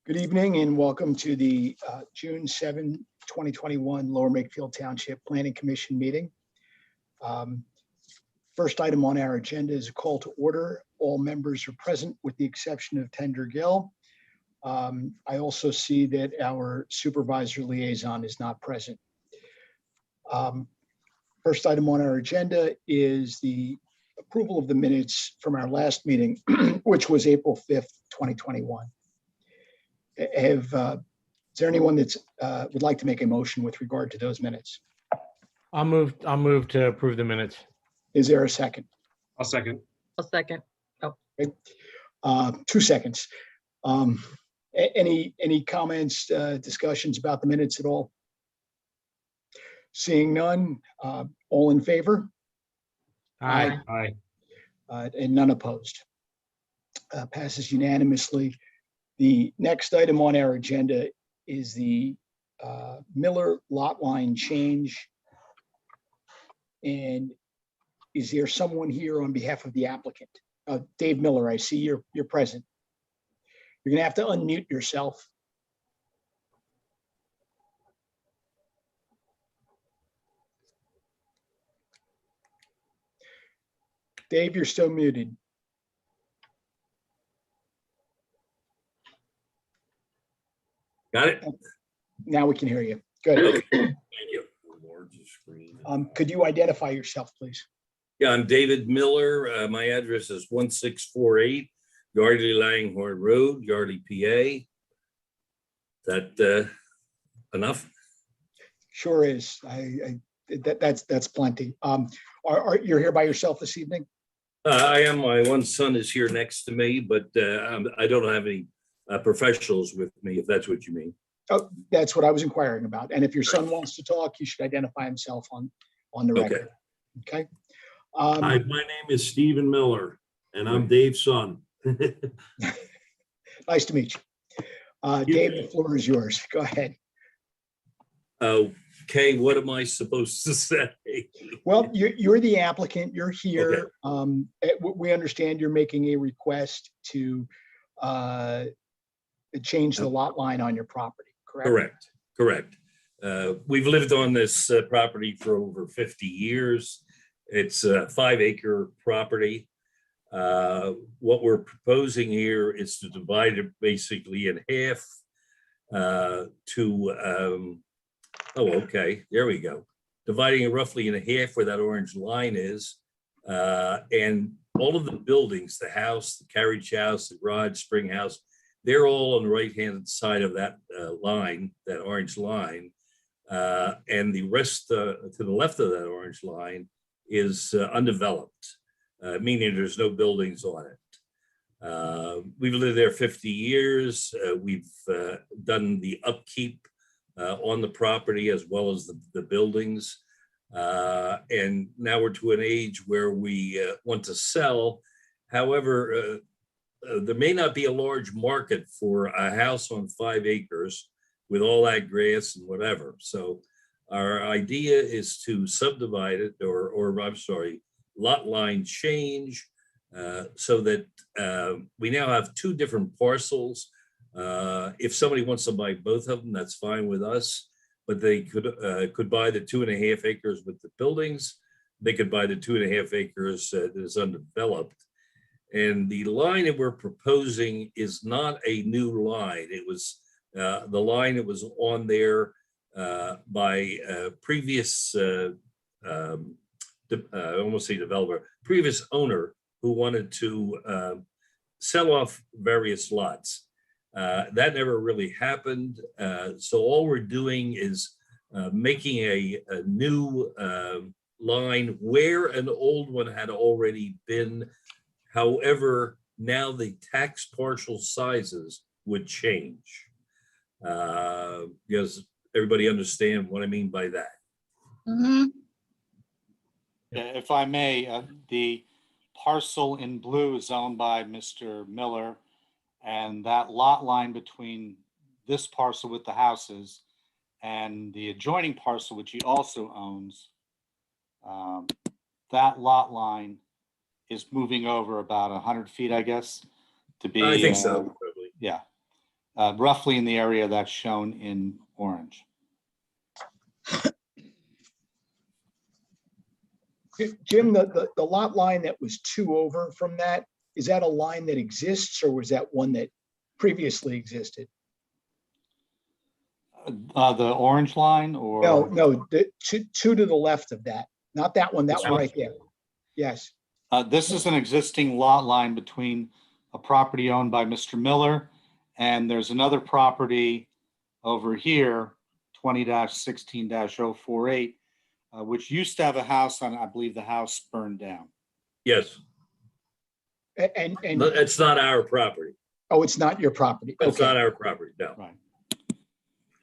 Good evening and welcome to the June 7, 2021 Lower Makefield Township Planning Commission meeting. First item on our agenda is a call to order. All members are present with the exception of Tender Gill. I also see that our supervisor liaison is not present. First item on our agenda is the approval of the minutes from our last meeting, which was April 5th, 2021. Is there anyone that would like to make a motion with regard to those minutes? I'll move to approve the minutes. Is there a second? I'll second. I'll second. Oh, Okay. 2 seconds. Any comments, discussions about the minutes at all? Seeing none, all in favor? Aye. Aye. And none opposed. Passes unanimously. The next item on our agenda is the Miller lot line change. And is there someone here on behalf of the applicant? Dave Miller, I see you're present. You're gonna have to unmute yourself. Dave, you're still muted. Got it? Now we can hear you. Good. Okay. Thank you. Larger screen. Could you identify yourself, please? Yeah, I'm David Miller. My address is 1648 Yardley Langhorne Road, Yardley, PA. That enough? Sure is. That's plenty. You're here by yourself this evening? I am. My one son is here next to me, but I don't have any professionals with me, if that's what you mean. Oh, that's what I was inquiring about. And if your son wants to talk, he should identify himself on the record. Okay. Hi, my name is Stephen Miller, and I'm Dave's son. Nice to meet you. Dave, the floor is yours. Go ahead. Okay, what am I supposed to say? Well, you're the applicant. You're here. We understand you're making a request to change the lot line on your property, correct? Correct. We've lived on this property for over 50 years. It's a 5-acre property. What we're proposing here is to divide it basically in half there we go. Dividing it roughly in half where that orange line is. And all of the buildings, the house, the carriage house, the garage, spring house, they're all on the right-hand side of that line, that orange line. And the rest to the left of that orange line is undeveloped, meaning there's no buildings on it. We've lived there 50 years. We've done the upkeep on the property as well as the buildings. And now we're to an age where we want to sell. However, there may not be a large market for a house on 5 acres with all that grass and whatever. So our idea is to subdivide it or I'm sorry, lot line change so that we now have 2 different parcels. If somebody wants to buy both of them, that's fine with us, but they could buy the 2.5 acres with the buildings. They could buy the 2.5 acres that is undeveloped. And the line that we're proposing is not a new line. It was the line that was on there by previous, I almost say developer, previous owner who wanted to sell off various lots. That never really happened. So all we're doing is making a new line where an old one had already been. However, now the tax partial sizes would change. Because everybody understand what I mean by that. mm-hmm. If I may, the parcel in blue is owned by Mr. Miller, and that lot line between this parcel with the houses and the adjoining parcel, which he also owns, that lot line is moving over about 100 feet, I guess, to be. I think so. Probably. Yeah. roughly in the area that's shown in orange. Jim, the lot line that was 2 over from that, is that a line that exists or was that one that previously existed? The orange line or? No, the 2 to the left of that, not that one, that This one one? right there. Yes, This is an existing lot line between a property owned by Mr. Miller, and there's another property over here, 20-16-048, which used to have a house on, I believe the house burned down. Yes, and, it's not our property. oh, it's not your property. It's not Okay, our property, no. Right.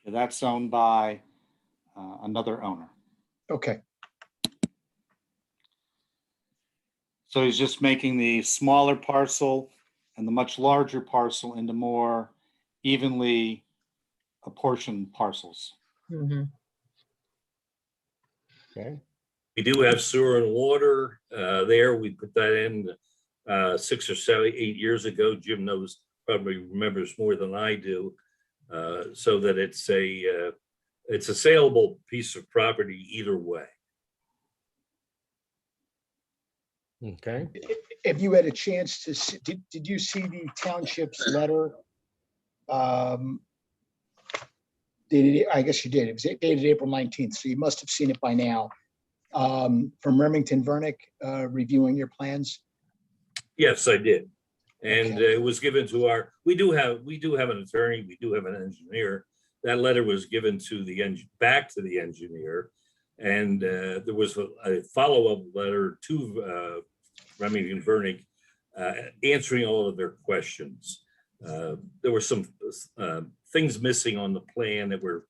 So that's owned by another owner. okay, So he's just making the smaller parcel and the much larger parcel into more evenly apportioned parcels. Mhm. Okay. We do have sewer and water there. We put that in 6 or 7, 8 years ago. Jim probably remembers more than I do. So that it's a saleable piece of property either way. Okay. have you had a chance to see, did you see the township's letter? I guess you did. It was dated April 19th, so you must have seen it by now. From Remington Vernick, reviewing your plans. Yes, I did. And Okay. it was given to we do have an attorney, we do have an engineer. That letter was given to back to the engineer. And there was a follow-up letter to Remington Vernick answering all of their questions. There were some things missing on the plan that were,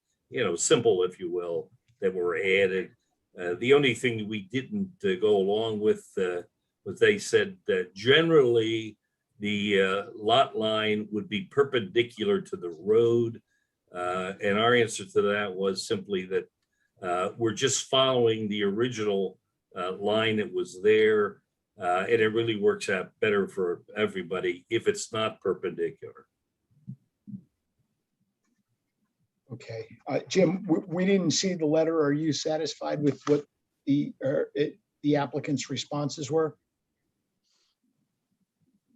simple, if you will, that were added. The only thing we didn't go along with was they said that generally the lot line would be perpendicular to the road. And our answer to that was simply that we're just following the original line that was there. And it really works out better for everybody if it's not perpendicular. Okay, Jim, we didn't see the letter. Are you satisfied with what the applicant's responses were?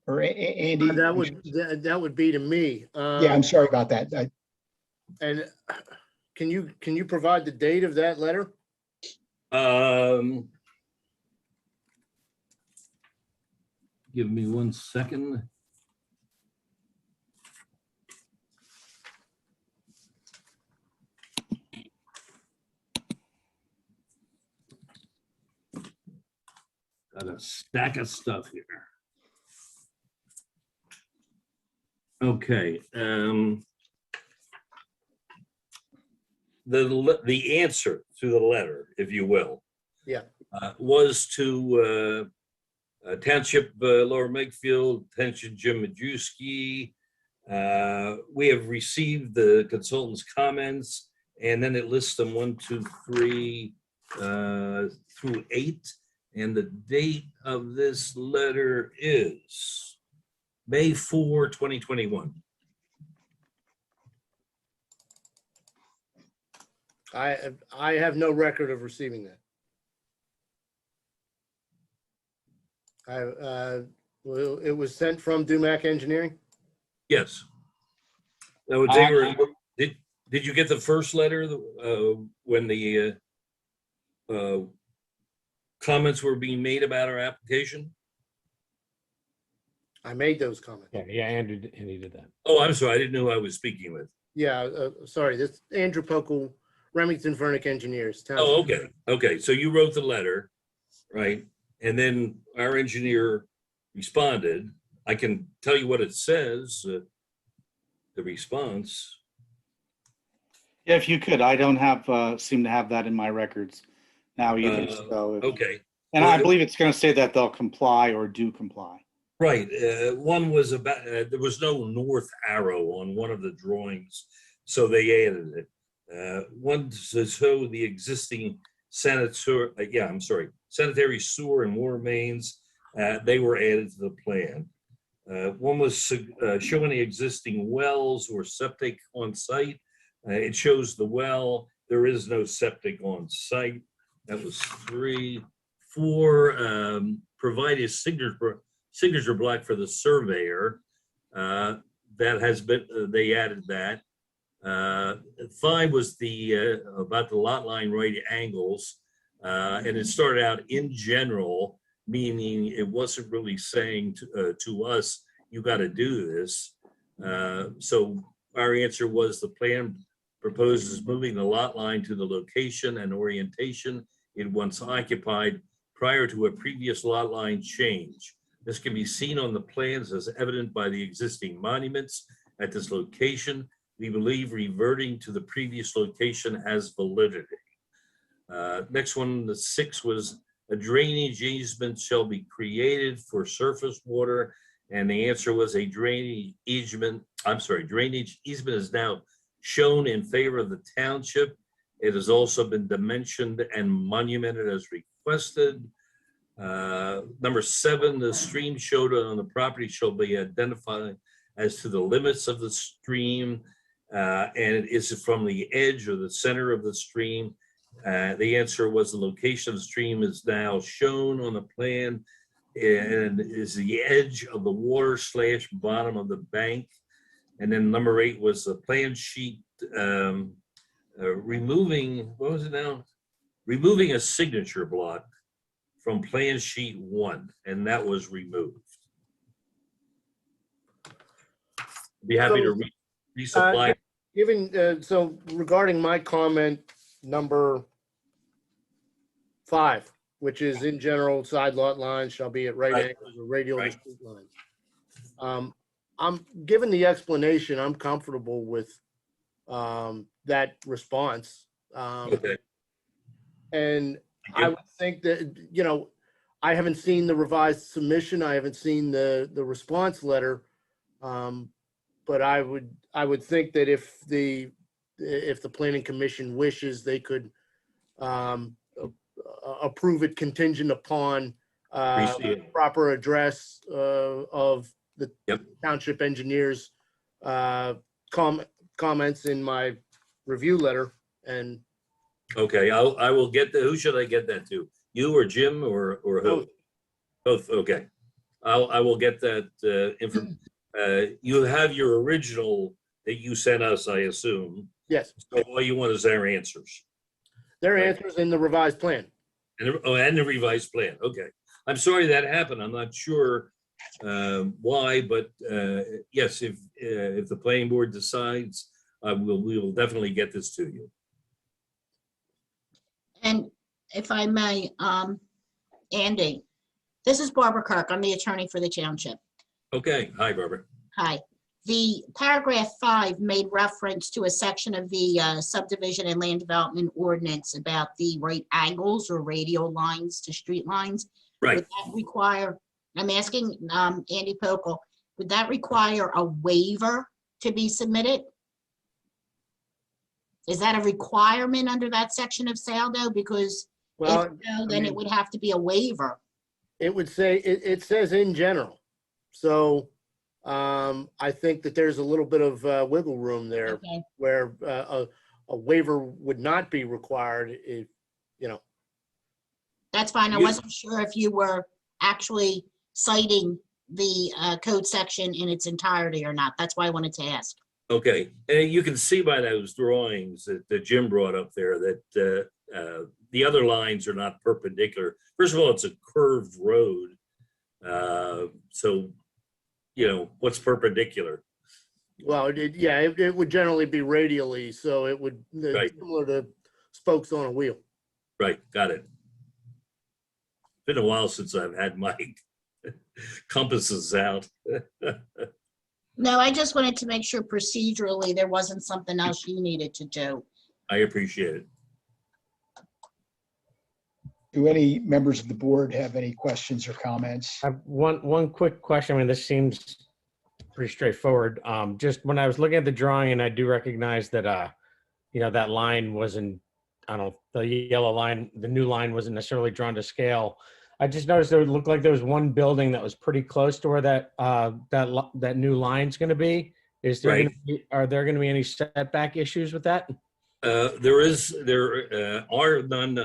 Or Andy? That would be to me. Yeah, I'm sorry about that. And can you provide the date of that letter? Give me 1 second. Got a stack of stuff here. Okay. The answer to the letter, if you will, Yeah. Was to Township Lower Makefield, Attention Jim Majewski. We have received the consultant's comments, and then it lists them 1, 2, 3 through 8. And the date of this letter is May 4, 2021. I have no record of receiving that. Well, it was sent from Dumac Engineering? Yes. Now, did you get the first letter when the comments were being made about our application? I made those comments. Yeah, Andy did that. Oh, I'm sorry. I didn't know who I was speaking with. Yeah, sorry, this Andrew Pokel, Remington Vernick Engineers. Oh, Township. okay. Okay. So you wrote the letter, right? And then our engineer responded. I can tell you what it says, the response. Yeah, if you could, I don't seem to have that in my records now either. So Okay. and I believe it's going to say that they'll comply or do comply. Right. One was about, there was no north arrow on one of the drawings, so they added it. One to show the existing sanitary sewer and water mains. They were added to the plan. One was showing the existing wells or septic on site. It shows the well. There is no septic on site. That was 3. 4, provide a signature block for the surveyor. That has been, they added that. 5 was the about the lot line right angles. And it started out in general, meaning it wasn't really saying to us, you got to do this. So our answer was the plan proposes moving the lot line to the location and orientation it once occupied prior to a previous lot line change. This can be seen on the plans as evident by the existing monuments at this location. We believe reverting to the previous location has validity. Next one, the 6 was a drainage easement shall be created for surface water. And the answer was a drainage easement is now shown in favor of the township. It has also been dimensioned and monumented as requested. Number 7, the stream showed on the property shall be identified as to the limits of the stream. And it is from the edge or the center of the stream. The answer was the location of the stream is now shown on the plan and is the edge of the water / bottom of the bank. And then number 8 was the plan sheet removing, what was it now? Removing a signature block from plan sheet 1, and that was removed. Be happy to resupply. So regarding my comment number 5, which is in general, side lot lines shall be at right Right. angles or radial to Right. street lines. I'm given the explanation, I'm comfortable with that response. Okay. And Thank I you. would think that, I haven't seen the revised submission. I haven't seen the response letter. But I would think that if the planning commission wishes, they could approve it contingent upon Appreciate it. proper address of the Yep. township engineers comments in my review letter. And Okay, I will get who should I get that to? You or Jim or who? Both. Both, okay. I will get that info. You have your original that you sent us, I assume. yes, So all you want is their answers. their Right. answers in the revised plan. And the revised plan, okay. I'm sorry that happened, I'm not sure why, but yes, if the planning board decides, we will definitely get this to you. And if I may, Andy, this is Barbara Kirk. I'm the attorney for the township. Okay, hi, Barbara. Hi. The paragraph 5 made reference to a section of the subdivision and land development ordinance about the right angles or radial lines to street lines. Right, Would that require, I'm asking Andy Pokel, would that require a waiver to be submitted? Is that a requirement under that section of SALDO? Because if Well, so, then it would have to be a waiver. it would say, it says in general. So I think that there's a little bit of wiggle room there Okay. where a waiver would not be required if, That's fine. I You- wasn't sure if you were actually citing the code section in its entirety or not. That's why I wanted to ask. okay. And you can see by those drawings that Jim brought up there that the other lines are not perpendicular. First of all, it's a curved road. So, what's perpendicular? well, it would generally be radially, so it would, Right. similar to spokes on a wheel. Right, got it. Been a while since I've had my compasses out. No, I just wanted to make sure procedurally there wasn't something else you needed to do. I appreciate it. Do any members of the board have any questions or comments? I have one quick question. I mean, this seems pretty straightforward. Just when I was looking at the drawing, and I do recognize that, that line wasn't, I don't know, the yellow line, the new line wasn't necessarily drawn to scale. I just noticed it looked like there was one building that was pretty close to where that new line's going to be. Are there going to be any setback issues with that? There are none.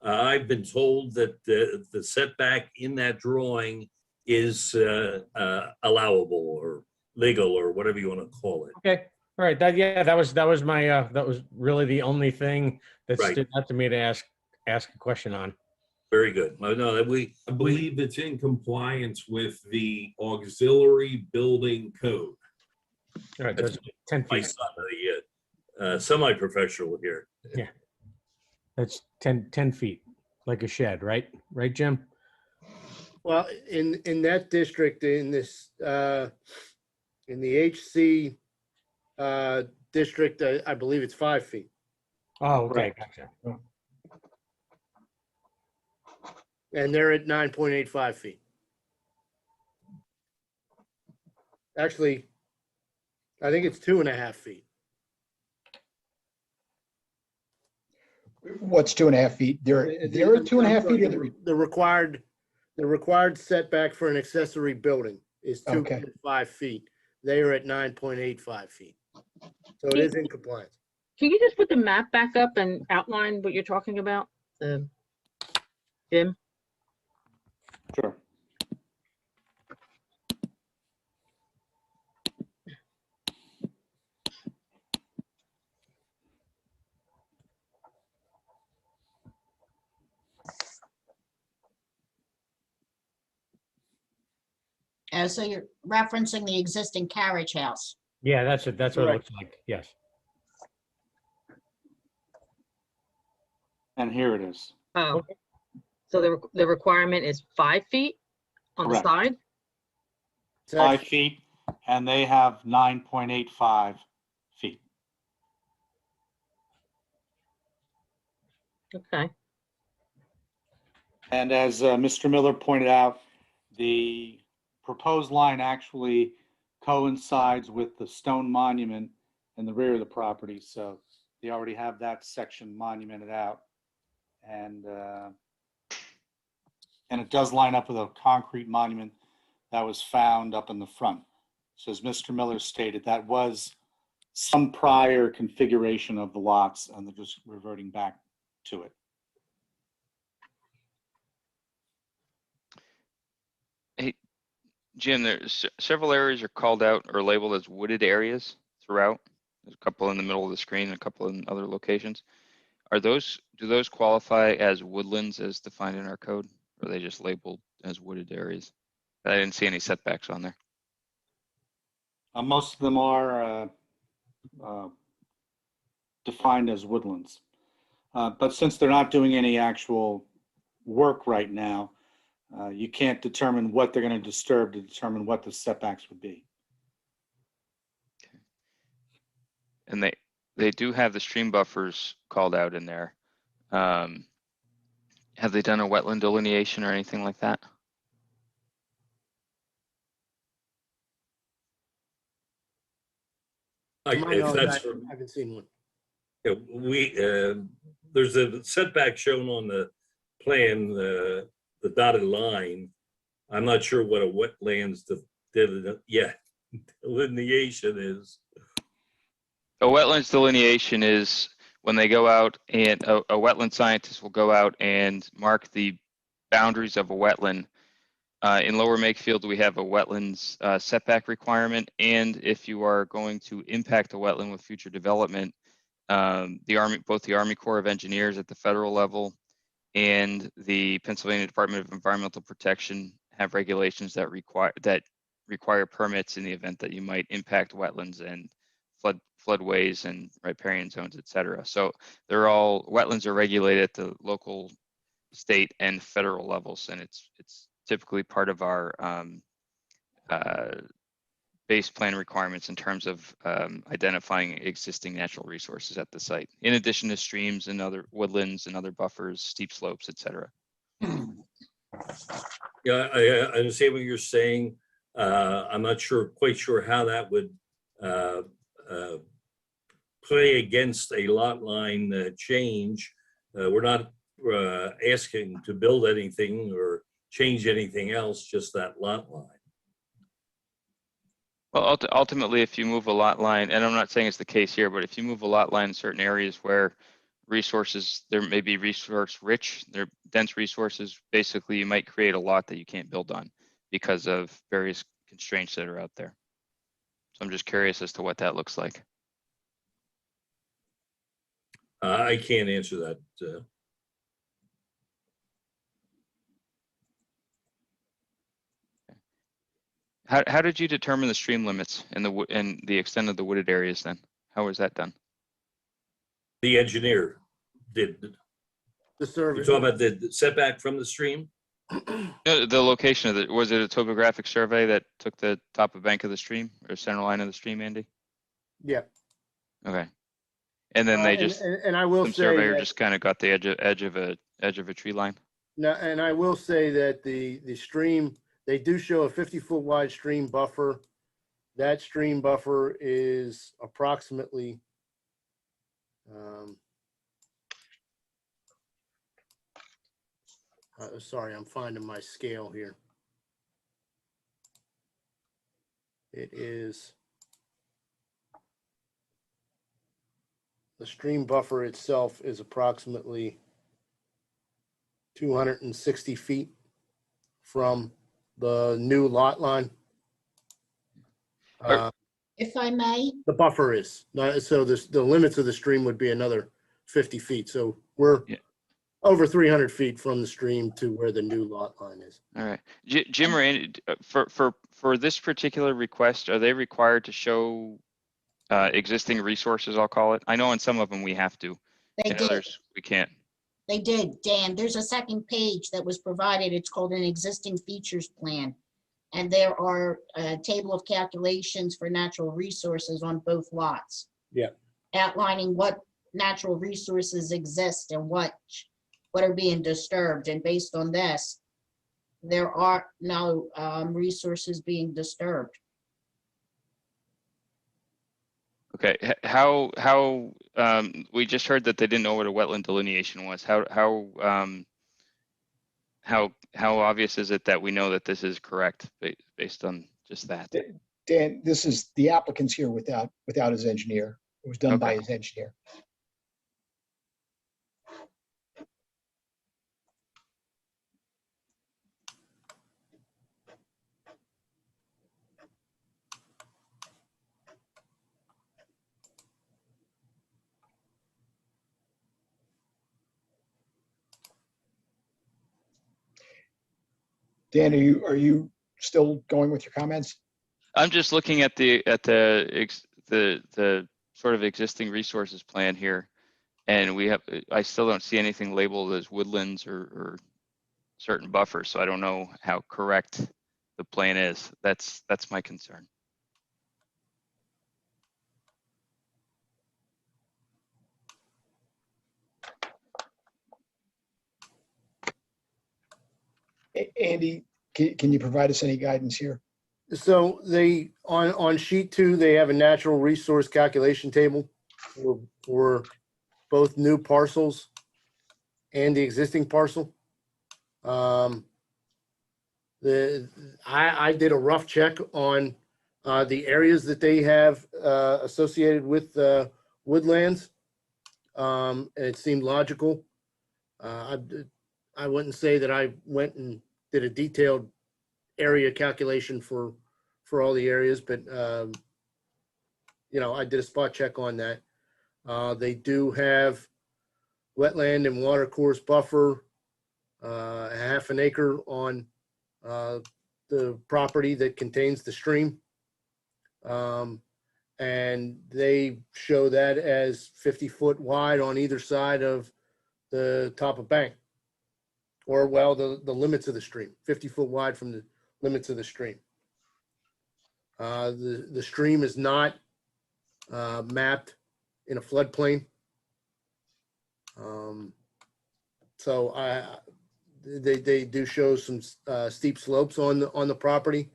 I've been told that the setback in that drawing is allowable or legal or whatever you want to call it. Okay. All right. That was really the only thing that Right. stood out to me to ask a question on. Very good. No, I believe it's in compliance with the auxiliary building code. All right. That's That's 10 my feet. son, semi-professional here. That's 10 feet, like a shed, right? Right, Jim? Well, in that district, in this, in the HC district, I believe it's 5 feet. Oh, okay. Gotcha. And they're at 9.85 feet. Actually, I think it's 2.5 feet. What's 2.5 feet? They're at 2.5 feet or The required setback for an accessory building is Okay. 2.5 feet. They are at 9.85 feet. So it is in compliance. Can you just put the map back up and outline what you're talking about? Jim? Sure. So you're referencing the existing carriage house. Yeah, that's what it Correct. looks like. Yes. And here it is. Oh, Okay. so the requirement is 5 feet on the Correct. side? It's 5 actually- feet, and they have 9.85 feet. Okay. And as Mr. Miller pointed out, the proposed line actually coincides with the stone monument in the rear of the property. So they already have that section monumented out. And it does line up with a concrete monument that was found up in the front. So as Mr. Miller stated, that was some prior configuration of the lots, and they're just reverting back to it. Hey, Jim, there's several areas are called out or labeled as wooded areas throughout. There's a couple in the middle of the screen, and a couple in other locations. Do those qualify as woodlands as defined in our code? Or are they just labeled as wooded areas? I didn't see any setbacks on there. Most of them are defined as woodlands. But since they're not doing any actual work right now, you can't determine what they're going to disturb to determine what the setbacks would be. And they do have the stream buffers called out in there. Have they done a wetland delineation or anything like that? To my If knowledge, that's I haven't seen one. there's a setback shown on the plan, the dotted line. I'm not sure what a wetlands delineation is. A wetlands delineation is when they go out and a wetland scientist will go out and mark the boundaries of a wetland. In Lower Makefield, we have a wetlands setback requirement, and if you are going to impact a wetland with future development, both the Army Corps of Engineers at the federal level and the Pennsylvania Department of Environmental Protection have regulations that require permits in the event that you might impact wetlands and floodways and riparian zones, et cetera. So wetlands are regulated at the local, state, and federal levels, and it's typically part of our base plan requirements in terms of identifying existing natural resources at the site, in addition to streams and other woodlands and other buffers, steep slopes, et cetera. Yeah, I understand what you're saying. I'm not quite sure how that would play against a lot line change. We're not asking to build anything or change anything else, just that lot line. Well, ultimately, if you move a lot line, and I'm not saying it's the case here, but if you move a lot line in certain areas where resources, there may be resource rich, they're dense resources, basically you might create a lot that you can't build on because of various constraints that are out there. So I'm just curious as to what that looks like. I can't answer that. How did you determine the stream limits and the extent of the wooded areas then? How was that done? The engineer did. The You survey. talking about the setback from the stream? No, the location of it, was it a topographic survey that took the top of bank of the stream or center line of the stream, Andy? Yeah. Okay. And then they And- just, and I will some say surveyor that, just kind of got the edge of a tree line. no, and I will say that the stream, they do show a 50-foot wide stream buffer. That stream buffer is approximately, sorry, I'm finding my scale here. It is, the stream buffer itself is approximately 260 feet from the new lot line. If I may, The buffer is, not, so the limits of the stream would be another 50 feet. So we're Yeah. over 300 feet from the stream to where the new lot line is. All right. Jim or Andy, for this particular request, are they required to show existing resources, I'll call it? I know on some of them we have to, they and did, others we can't. they did, Dan. There's a second page that was provided. It's called an existing features plan. And there are a table of calculations for natural resources on both lots. Yeah. Outlining what natural resources exist and what are being disturbed. And based on this, there are no resources being disturbed. Okay, we just heard that they didn't know what a wetland delineation was. How obvious is it that we know that this is correct based on just that? Dan, this is the applicant's here without his engineer. It was done by Okay. his engineer. Dan, are you still going with your comments? I'm just looking at the sort of existing resources plan here, and I still don't see anything labeled as woodlands or certain buffers, so I don't know how correct the plan is. That's my concern. Andy, can you provide us any guidance here? So they, on sheet 2, they have a natural resource calculation table for both new parcels and the existing parcel. I did a rough check on the areas that they have associated with woodlands. And it seemed logical. I wouldn't say that I went and did a detailed area calculation for all the areas, but you know, I did a spot check on that. They do have wetland and water course buffer, a half an acre on the property that contains the stream. And they show that as 50-foot wide on either side of the top of bank, or well, the limits of the stream, 50-foot wide from the limits of the stream. The stream is not mapped in a floodplain. So they do show some steep slopes on the property,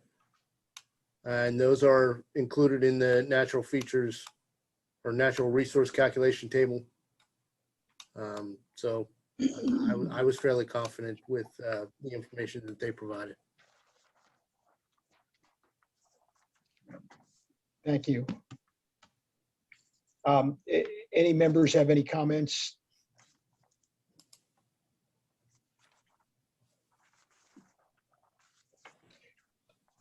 and those are included in the natural features or natural resource calculation table. So I was fairly confident with the information that they provided. Thank you. Any members have any comments?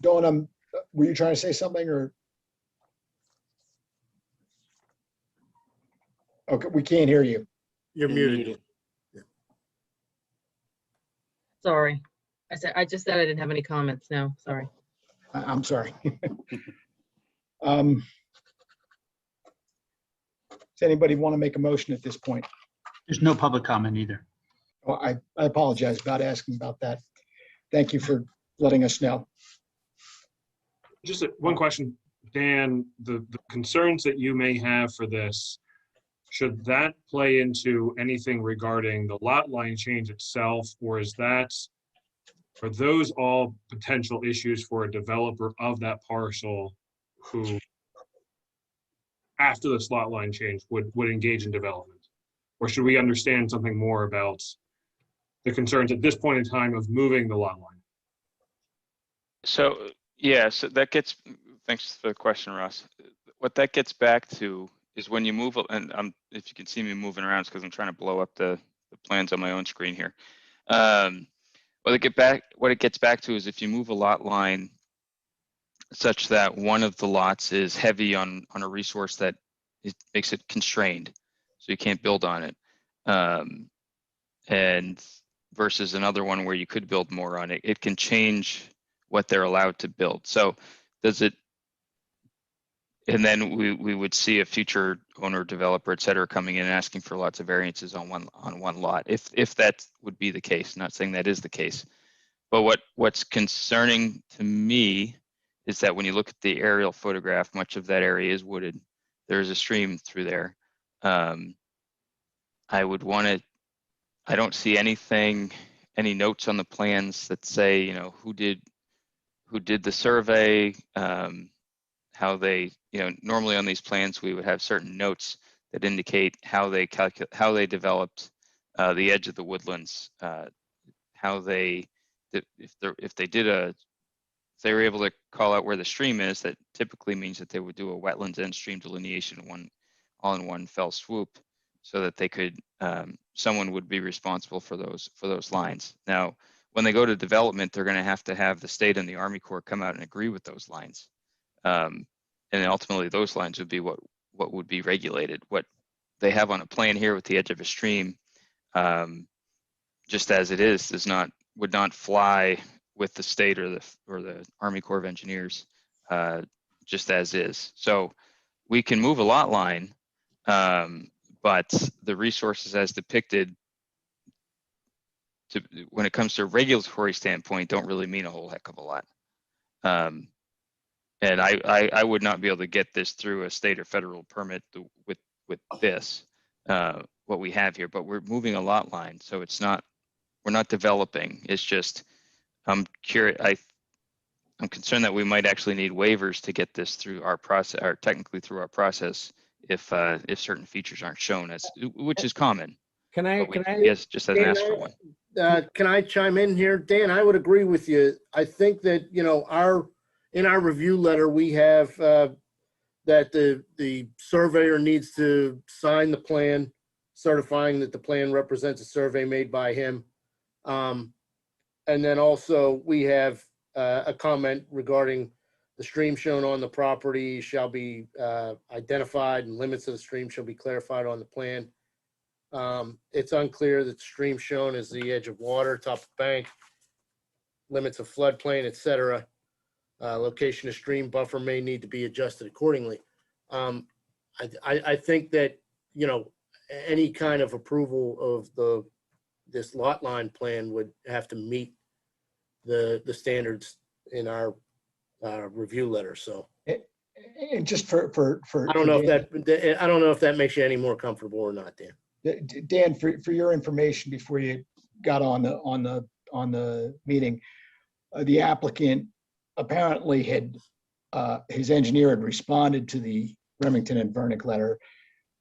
Dawn, were you trying to say something or? Okay, we can't hear you. You're muted. Sorry. I just said I didn't have any comments. No, sorry. I'm sorry. Does anybody want to make a motion at this point? There's no public comment either. Well, I apologize about asking about that. Thank you for letting us know. Just one question, Dan, the concerns that you may have for this, should that play into anything regarding the lot line change itself, or are those all potential issues for a developer of that parcel who, after this lot line change, would engage in development? Or should we understand something more about the concerns at this point in time of moving the lot line? So, yeah, so that gets, thanks for the question, Ross. What that gets back to is when you move, and if you can see me moving around, it's because I'm trying to blow up the plans on my own screen here. What it gets back to is if you move a lot line such that one of the lots is heavy on a resource that makes it constrained, so you can't build on it, and versus another one where you could build more on it, it can change what they're allowed to build. So does it, and then we would see a future owner, developer, et cetera, coming in and asking for lots of variances on one lot, if that would be the case. Not saying that is the case, but what's concerning to me is that when you look at the aerial photograph, much of that area is wooded. There's a stream through there. I don't see any notes on the plans that say, you know, who did the survey, how they, you know, normally on these plans, we would have certain notes that indicate how they developed the edge of the woodlands, how they, if they were able to call out where the stream is, that typically means that they would do a wetlands and stream delineation all in one fell swoop, so that they could, someone would be responsible for those lines. Now, when they go to development, they're going to have the state and the Army Corps come out and agree with those lines. And ultimately those lines would be what would be regulated. What they have on a plan here with the edge of a stream, just as it is, would not fly with the state or the Army Corps of Engineers, just as is. So we can move a lot line, but the resources as depicted, when it comes to a regulatory standpoint, don't really mean a whole heck of a lot. And I would not be able to get this through a state or federal permit with this, what we have here, but we're moving a lot line. So we're not developing. It's just, I'm curious, I'm concerned that we might actually need waivers to get this through our process, or technically through our process, if certain features aren't shown, which is common. Yes, just hasn't asked for one. Can I chime in here? Dan, I would agree with you. I think that, you know, in our review letter, we have that the surveyor needs to sign the plan, certifying that the plan represents a survey made by him. And then also we have a comment regarding the stream shown on the property shall be identified, and limits of the stream shall be clarified on the plan. It's unclear that the stream shown is the edge of water, top of bank, limits of floodplain, et cetera. Location of stream buffer may need to be adjusted accordingly. I think that, you know, any kind of approval of this lot line plan would have to meet the standards in our review letter. So, and just for I don't know if that makes you any more comfortable or not, Dan. Dan, for your information, before you got on the meeting, the applicant apparently his engineer had responded to the Remington and Vernick letter,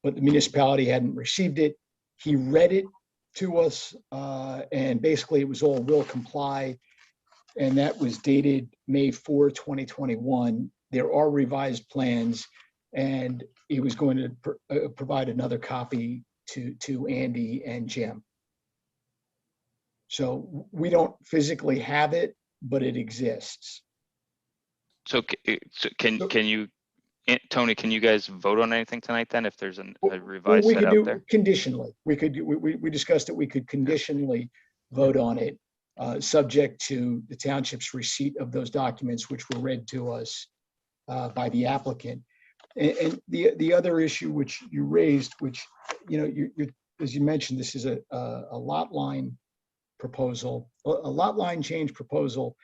but the municipality hadn't received it. He read it to us, and basically it was all will comply. And that was dated May 4, 2021. There are revised plans, and he was going to provide another copy to Andy and Jim. So we don't physically have it, but it exists. So can you, Tony, can you guys vote on anything tonight then if there's a Well, revised we set could out do there? conditionally. We discussed that we could conditionally vote on it, subject to the township's receipt of those documents, which were read to us by the applicant. And the other issue which you raised, which, you know, you as you mentioned, this is a lot line proposal, a lot line change proposal,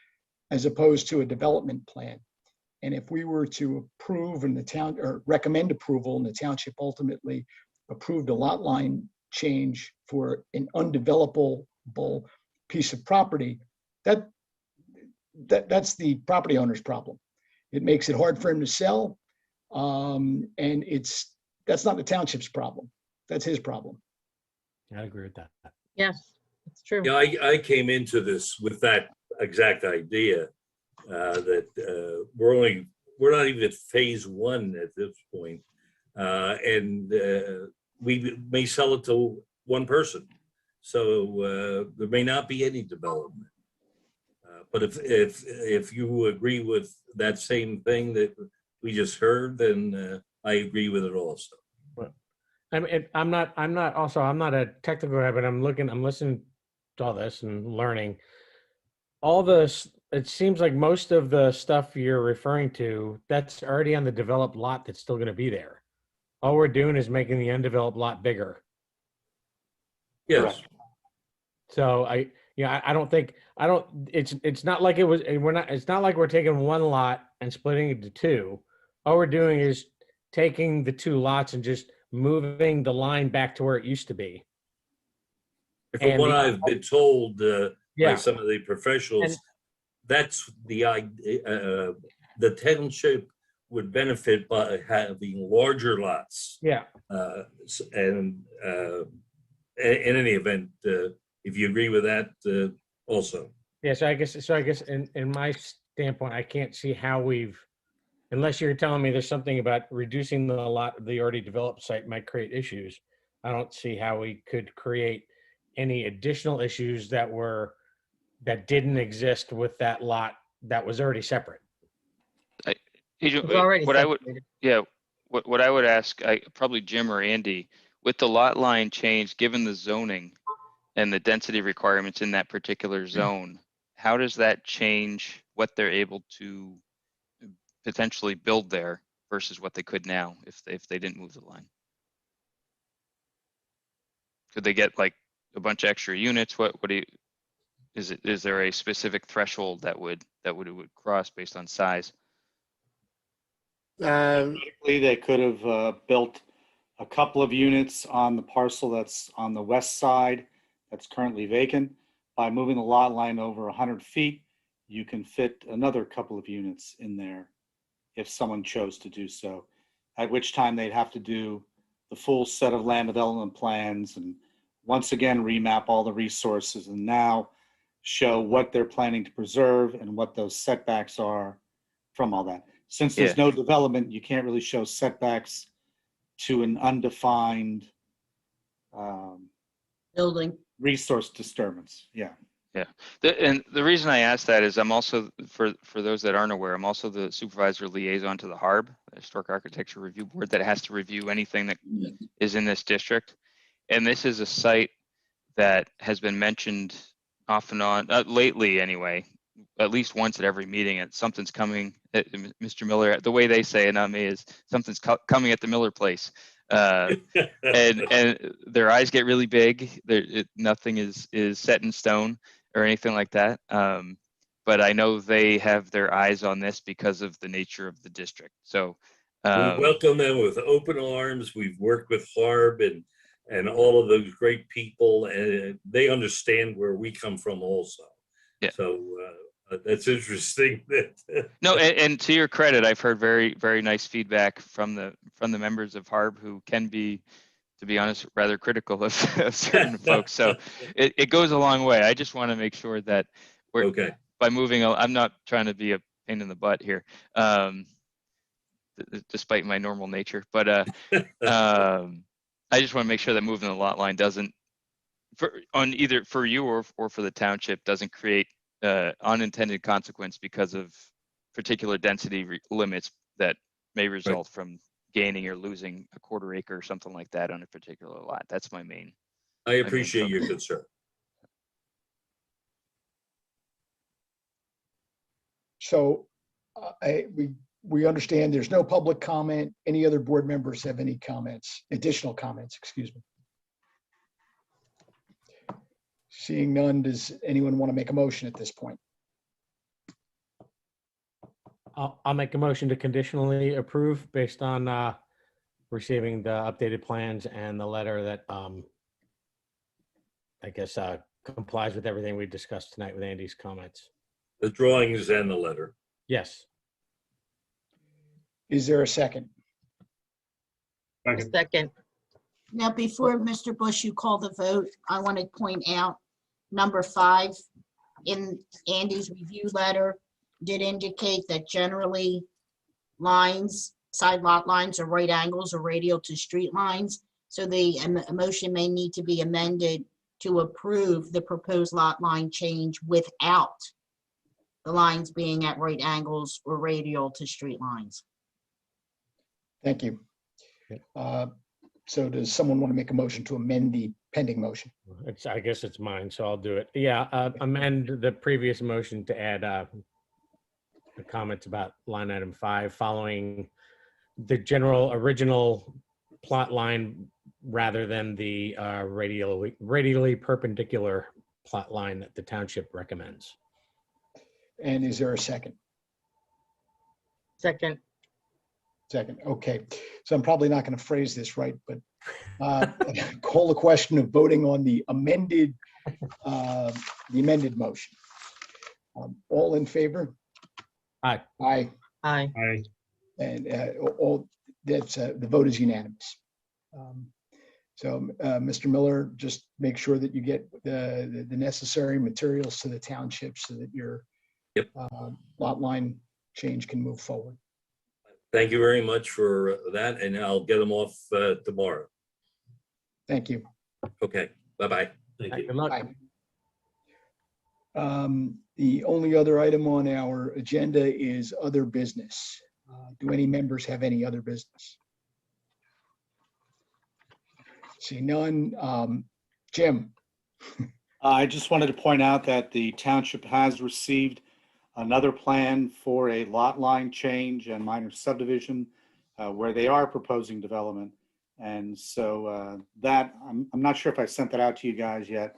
as opposed to a development plan. And if we were to approve and the town, or recommend approval, and the township ultimately approved a lot line change for an undevelopable piece of property, that's the property owner's problem. It makes it hard for him to sell. And that's not the township's problem. That's his problem. I agree with that. Yes, it's true. Yeah, I came into this with that exact idea, that we're not even at phase one at this point. And we may sell it to one person. So there may not be any development. But if you agree with that same thing that we just heard, then I agree with it also. I mean, I'm not a technical guy, but I'm listening to all this and learning. All this, it seems like most of the stuff you're referring to, that's already on the developed lot that's still going to be there. All we're doing is making the undeveloped lot bigger. Yes. So it's not like it's not like we're taking one lot and splitting it to two. All we're doing is taking the two lots and just moving the line back to where it used to be. From what I've been told by some of the professionals, And that's the idea. The township would benefit by having larger lots. Yeah. And in any event, if you agree with that, also. Yeah. So I guess in my standpoint, I can't see how unless you're telling me there's something about reducing the lot of the already developed site might create issues. I don't see how we could create any additional issues that didn't exist with that lot that was already separate. It was already What I would, separated. yeah, what I would ask, probably Jim or Andy, with the lot line change, given the zoning and the density requirements in that particular zone, how does that change what they're able to potentially build there versus what they could now if they didn't move the line? Could they get like a bunch of extra units? Is there a specific threshold that it would cross based on size? Theoretically, they could have built a couple of units on the parcel that's on the west side that's currently vacant. By moving the lot line over 100 feet, you can fit another couple of units in there if someone chose to do so, at which time they'd have to do the full set of land development plans and once again remap all the resources and now show what they're planning to preserve and what those setbacks are from all that. Since there's no development, you can't really show setbacks to an undefined building. resource disturbance. Yeah. Yeah. And the reason I asked that is I'm also, for those that aren't aware, I'm also the supervisor liaison to the HARB, the Historic Architecture Review Board, that has to review anything that is in this district. And this is a site that has been mentioned off and on, lately anyway, at least once at every meeting, and something's coming. Mr. Miller, the way they say it on me is something's coming at the Miller place. And their eyes get really big. Nothing is set in stone or anything like that. But I know they have their eyes on this because of the nature of the district. So We welcome them with open arms. We've worked with HARB and all of those great people, and they understand where we come from also. Yeah. So that's interesting. No, and to your credit, I've heard very, very nice feedback from the members of HARB who can be to be honest, rather critical of certain folks. So it goes a long way. I just want to make sure that we're, Okay. by moving, I'm not trying to be a pain in the butt here, despite my normal nature, but I just want to make sure that moving the lot line doesn't, on either for you or for the township, doesn't create unintended consequence because of particular density limits that may result from gaining or losing a quarter acre or something like that on a particular lot. That's my main. I appreciate your concern. So we understand there's no public comment. Any other board members have any comments, additional comments, excuse me? Seeing none, does anyone want to make a motion at this point? I'll make a motion to conditionally approve based on receiving the updated plans and the letter that I guess complies with everything we discussed tonight with Andy's comments. The drawings and the letter. Yes. Is there a second? Second. Second. Now, before Mr. Bush, you call the vote, I want to point out number 5 in Andy's review letter did indicate that generally lines, side lot lines are right angles or radial to street lines. So the motion may need to be amended to approve the proposed lot line change without the lines being at right angles or radial to street lines. Thank you. So does someone want to make a motion to amend the pending motion? I guess it's mine, so I'll do it. Yeah, amend the previous motion to add the comments about line item 5 following the general original plot line rather than the radially perpendicular plot line that the township recommends. And is there a second? Second. Second, okay. So I'm probably not going to phrase this right, but call the question of voting on the amended motion. All in favor? Aye. Aye. Aye. Aye. And all that's the vote is unanimous. So Mr. Miller, just make sure that you get the necessary materials to the township so that your lot line change can move forward. Thank you very much for that, and I'll get them off tomorrow. Thank you. Okay, bye-bye. Thank you. Good luck. Bye. The only other item on our agenda is other business. Do any members have any other business? See none. Jim. I just wanted to point out that the township has received another plan for a lot line change and minor subdivision where they are proposing development. And so that, I'm not sure if I sent that out to you guys yet,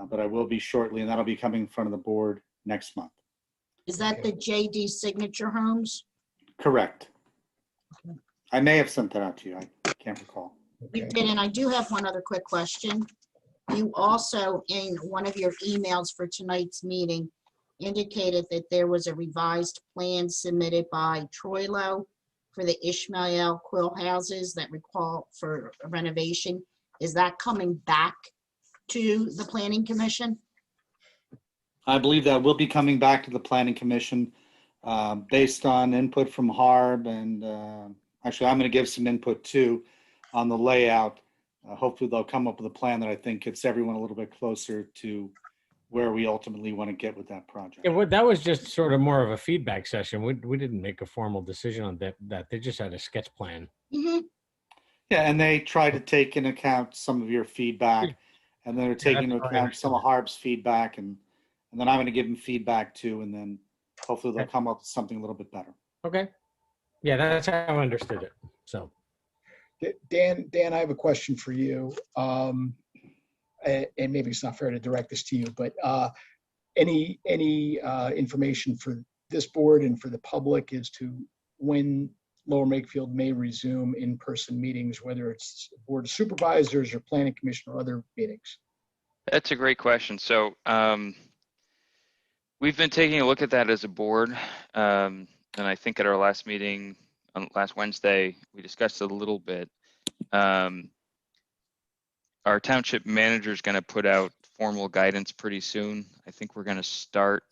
but I will be shortly, and that'll be coming in front of the board next month. Is that the JD Signature Homes? Correct. I may have sent that out to you. I can't recall. You did, and I do have one other quick question. You also, in one of your emails for tonight's meeting, indicated that there was a revised plan submitted by Troilo for the Ishmael Quill houses that recall for renovation. Is that coming back to the Planning Commission? I believe that will be coming back to the Planning Commission based on input from Harb, and actually I'm going to give some input too on the layout. Hopefully they'll come up with a plan that I think gets everyone a little bit closer to where we ultimately want to get with that project. Yeah, well, that was just sort of more of a feedback session. We didn't make a formal decision on that. They just had a sketch plan. Mm-hmm. Yeah, and they try to take into account some of your feedback, and then they're taking into account some of Harb's feedback, and then I'm going to give them feedback too, and then hopefully they'll come up with something a little bit better. Okay. Yeah, that's how I understood it. So, Dan, I have a question for you. And maybe it's not fair to direct this to you, but any information for this board and for the public as to when Lower Makefield may resume in-person meetings, whether it's Board of Supervisors or Planning Commission or other meetings? That's a great question. So we've been taking a look at that as a board. And I think at our last meeting on last Wednesday, we discussed it a little bit. our township manager is going to put out formal guidance pretty soon. I think we're going to start.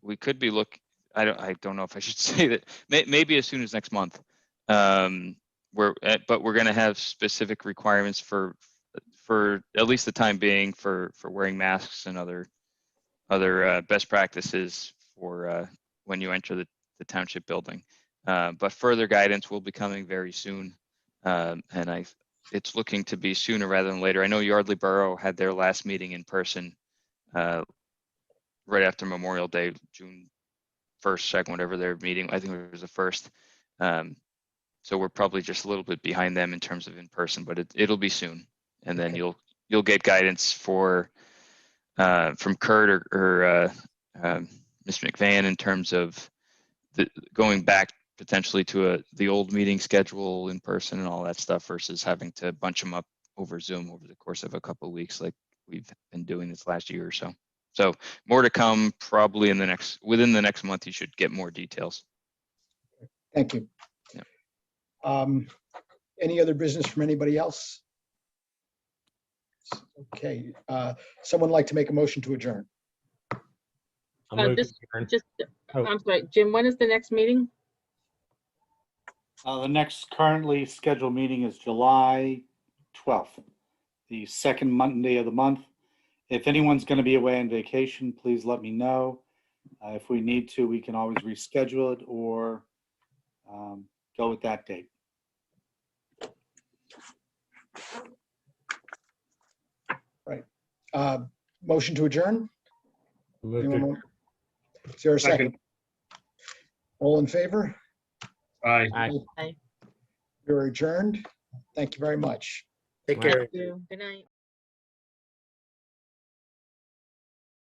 We could be I don't know if I should say that. Maybe as soon as next month. But we're going to have specific requirements for at least the time being for wearing masks and other best practices for when you enter the township building. But further guidance will be coming very soon, and it's looking to be sooner rather than later. I know Yardley Borough had their last meeting in person right after Memorial Day, June 1st, 2nd, whatever their meeting. I think it was the 1st. So we're probably just a little bit behind them in terms of in person, but it'll be soon. And then Okay. you'll get guidance from Kurt or Mr. McVan in terms of going back potentially to the old meeting schedule in person and all that stuff versus having to bunch them up over Zoom over the course of a couple of weeks like we've been doing this last year or so. So more to come probably within the next month. You should get more details. Thank you. Yeah. Any other business from anybody else? Okay, someone like to make a motion to adjourn? I'll move to Just, adjourn. Oh. I'm sorry, Jim, when is the next meeting? The next currently scheduled meeting is July 12th, the second Monday of the month. If anyone's going to be away on vacation, please let me know. If we need to, we can always reschedule it or go with that date. Motion to adjourn? I'll move to Anyone adjourn. want- Is there a second? All in favor? Aye. Aye. You're adjourned. Thank you very much. Take care. Thank you. Good night.